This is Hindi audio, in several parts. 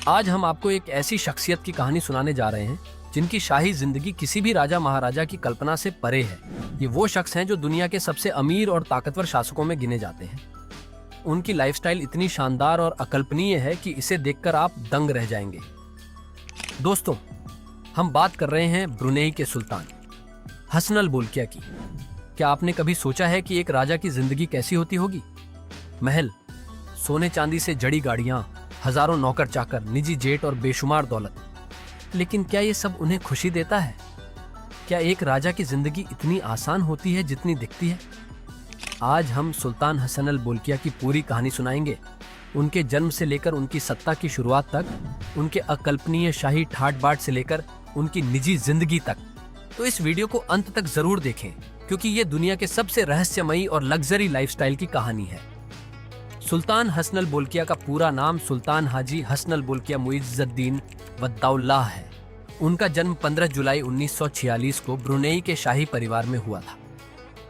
आज हम आपको एक ऐसी शख्सियत की कहानी सुनाने जा रहे हैं जिनकी शाही जिंदगी किसी भी राजा महाराजा की कल्पना से परे है। ये वो शख्स हैं जो दुनिया के सबसे अमीर और ताकतवर शासकों में गिने जाते हैं। उनकी लाइफस्टाइल इतनी शानदार और अकल्पनीय है कि इसे देखकर आप दंग रह जाएंगे। दोस्तों, हम बात कर रहे हैं ब्रुनेई के सुल्तान हसन बोल्किया की। क्या आपने कभी सोचा है कि एक राजा की जिंदगी कैसी होती होगी? महल, सोने चांदी से जड़ी गाड़ियां, हजारों नौकर चाकर, निजी जेट और बेशुमार दौलत। लेकिन क्या ये सब उन्हें खुशी देता है? क्या एक राजा की जिंदगी इतनी आसान होती है जितनी दिखती है? आज हम सुल्तान हसन बोल्किया की पूरी कहानी सुनाएंगे, उनके जन्म से लेकर उनकी सत्ता की शुरुआत तक, उनके अकल्पनीय शाही ठाट बाट से लेकर उनकी निजी जिंदगी तक। तो इस वीडियो को अंत तक जरूर देखें, क्योंकि ये दुनिया के सबसे रहस्यमयी और लग्जरी लाइफस्टाइल की कहानी है। सुल्तान हसन बोल्किया का पूरा नाम सुल्तान हाजी हसन बोल्किया मुइज़्ज़ुद्दीन वद्दौला है। उनका जन्म 15 जुलाई 1946 को ब्रुनेई के शाही परिवार में हुआ था।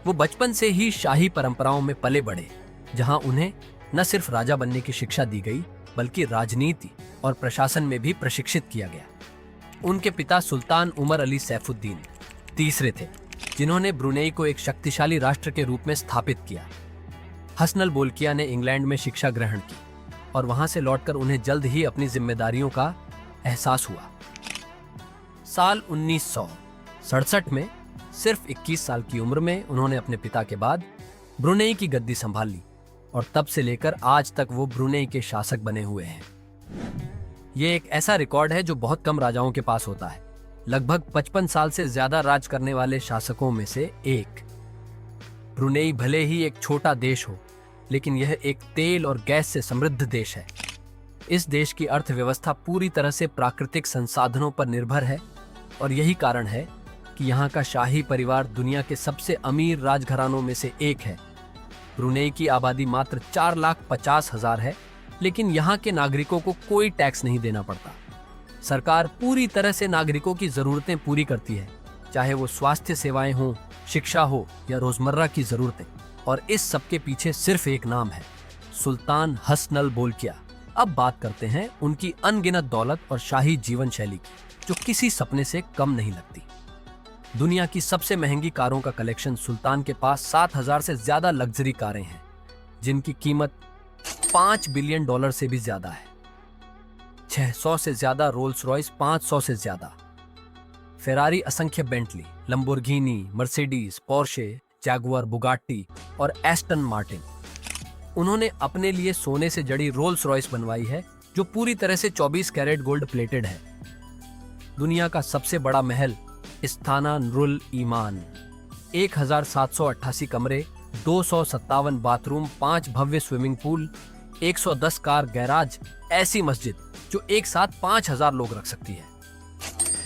वो बचपन से ही शाही परंपराओं में पले बढ़े, जहां उन्हें न सिर्फ राजा बनने की शिक्षा दी गई, बल्कि राजनीति और प्रशासन में भी प्रशिक्षित किया गया। उनके पिता सुल्तान उमर अली सैफुद्दीन तीसरे थे, जिन्होंने ब्रुनेई को एक शक्तिशाली राष्ट्र के रूप में स्थापित किया। हसन बोल्किया ने इंग्लैंड में शिक्षा ग्रहण की और वहां से लौटकर उन्हें जल्द ही अपनी जिम्मेदारियों का एहसास हुआ। साल 1967 में सिर्फ 21 साल की उम्र में उन्होंने अपने पिता के बाद ब्रुनेई की गद्दी संभाल ली और तब से लेकर आज तक वो ब्रुनेई के शासक बने हुए हैं। ये एक ऐसा रिकॉर्ड है जो बहुत कम राजाओं के पास होता है। लगभग 55 साल से ज्यादा राज करने वाले शासकों में से एक। ब्रुनेई भले ही एक छोटा देश हो, लेकिन यह एक तेल और गैस से समृद्ध देश है। इस देश की अर्थव्यवस्था पूरी तरह से प्राकृतिक संसाधनों पर निर्भर है और यही कारण है कि यहाँ का शाही परिवार दुनिया के सबसे अमीर राजघरानों में से एक है। ब्रुनेई की आबादी मात्र 4,50,000 है, लेकिन यहाँ के नागरिकों को कोई टैक्स नहीं देना पड़ता। सरकार पूरी तरह से नागरिकों की जरूरतें पूरी करती है, चाहे वो स्वास्थ्य सेवाएं हों, शिक्षा हो या रोजमर्रा की जरूरतें। और इस सब के पीछे सिर्फ एक नाम है, सुल्तान हसन बोल्किया। अब बात करते हैं उनकी अनगिनत दौलत और शाही जीवन शैली की, जो किसी सपने से कम नहीं लगती। दुनिया की सबसे महंगी कारों का कलेक्शन सुल्तान के पास 7,000 से ज्यादा लग्जरी कारें हैं, जिनकी कीमत $5 बिलियन से भी ज्यादा है। 600 से ज्यादा रोल्स रॉयस, 500 से ज्यादा फेरारी, असंख्य Bentley, Lamborghini, Mercedes, Porsche, Jaguar, Bugatti और एस्टन मार्टिन। उन्होंने अपने लिए सोने से जड़ी रोल्स रॉयस बनवाई है, जो पूरी तरह से 24 कैरेट गोल्ड प्लेटेड है। दुनिया का सबसे बड़ा महल इस्ताना नुरुल ईमान, 1788 कमरे, 257 बाथरूम, 5 भव्य स्विमिंग पूल, 110 कार गैराज, ऐसी मस्जिद जो एक साथ 5,000 लोग रख सकती है।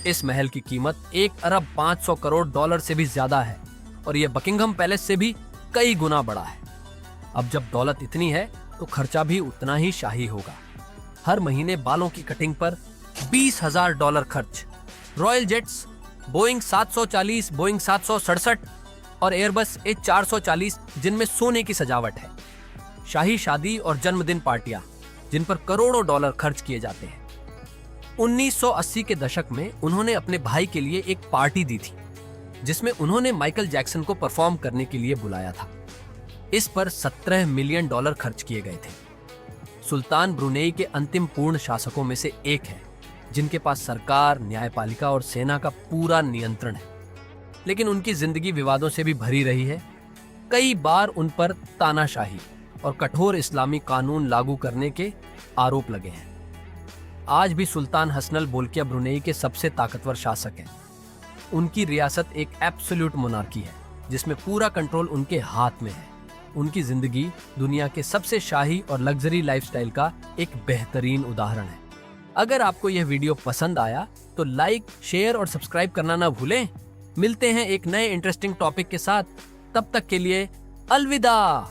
इस महल की कीमत 1,500 करोड़ से भी ज्यादा है और यह बकिंघम पैलेस से भी कई गुना बड़ा है। अब जब दौलत इतनी है तो खर्चा भी उतना ही शाही होगा। हर महीने बालों की कटिंग पर $20,000 खर्च। रॉयल जेट्स, बोइंग 740, बोइंग 767 और एयरबस A440, जिनमें सोने की सजावट है। शाही शादी और जन्मदिन पार्टियां, जिन पर करोड़ों डॉलर खर्च किए जाते हैं। 1980 के दशक में उन्होंने अपने भाई के लिए एक पार्टी दी थी, जिसमें उन्होंने माइकल जैक्सन को परफॉर्म करने के लिए बुलाया था। इस पर $17 मिलियन खर्च किए गए थे। सुल्तान ब्रुनेई के अंतिम पूर्ण शासकों में से एक है, जिनके पास सरकार, न्यायपालिका और सेना का पूरा नियंत्रण है। लेकिन उनकी जिंदगी विवादों से भी भरी रही है। कई बार उन पर तानाशाही और कठोर इस्लामी कानून लागू करने के आरोप लगे हैं। आज भी सुल्तान हसन बोल्किया ब्रुनेई के सबसे ताकतवर शासक हैं। उनकी रियासत एक एब्सोल्यूट मोनार्की है, जिसमें पूरा कंट्रोल उनके हाथ में है। उनकी जिंदगी दुनिया के सबसे शाही और लग्जरी लाइफस्टाइल का एक बेहतरीन उदाहरण है। अगर आपको यह वीडियो पसंद आया तो लाइक, शेयर और सब्सक्राइब करना ना भूलें। मिलते हैं एक नए इंटरेस्टिंग टॉपिक के साथ। तब तक के लिए अलविदा।